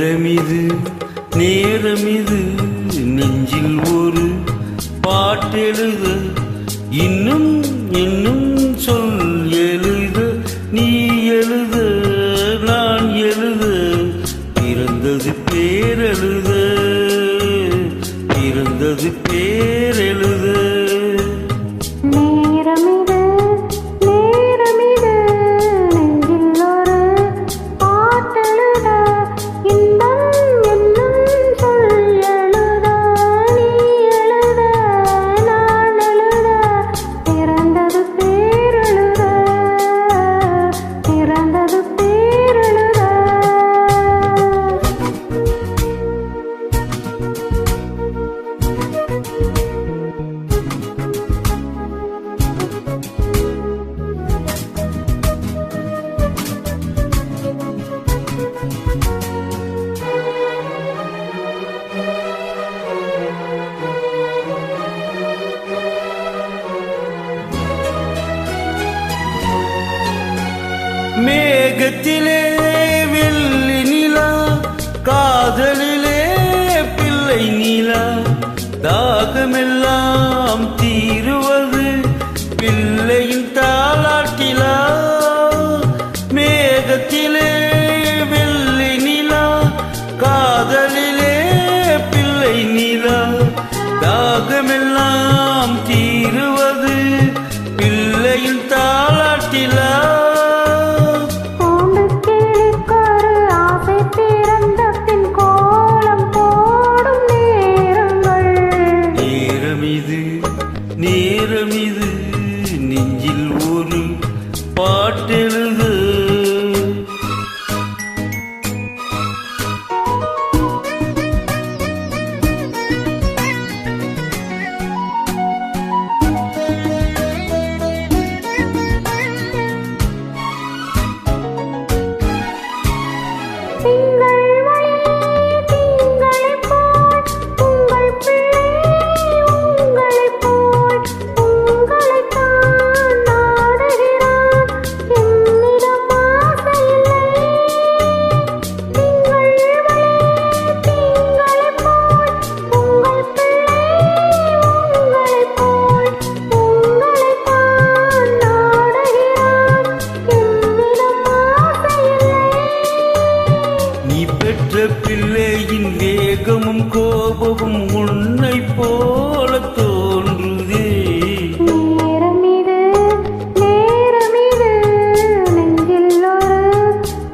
நேரமிது நேரமிது நெஞ்சில் ஒரு பாட்டெழுத இன்னும் இன்னும் சொல் எழுத நீ எழுத நான் எழுத பிறந்தது பேரெழுத பிறந்தது பேரெழுத மேகத்திலே வெள்ளி நிலா காதலிலே பிள்ளை நிலா தாகமெல்லாம் தீருவது பிள்ளையின் தாலாட்டிலா மேகத்திலே வெள்ளி நிலா காதலிலே பிள்ளை நிலா தாகமெல்லாம் தீருவது பிள்ளையின் தாலாட்டிலா நேரமிது நெஞ்சில் ஒரு பாட்டெழுத பிள்ளையின் வேகமும் கோபமும் உன்னை போல தோன்றுதே நேரமிது நேரமிது நெஞ்சில் ஒரு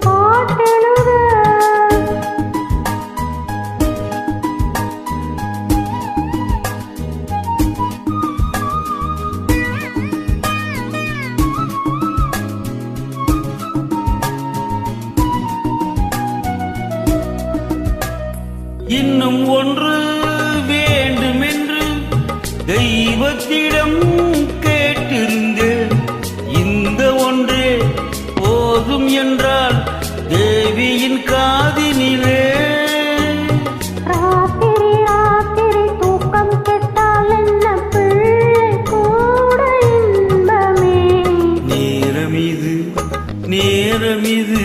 பாட்டெழுத இன்னும் ஒன்று வேண்டுமென்று தெய்வத்திடம் கேட்டிருந்தேன் இந்த ஒன்றே போதும் என்றால் தேவியின் காதினிலே ராத்திரி ராத்திரி தூக்கம் கெட்டால் என்ன பிள்ளை கூட இன்பமே நேரமிது நேரமிது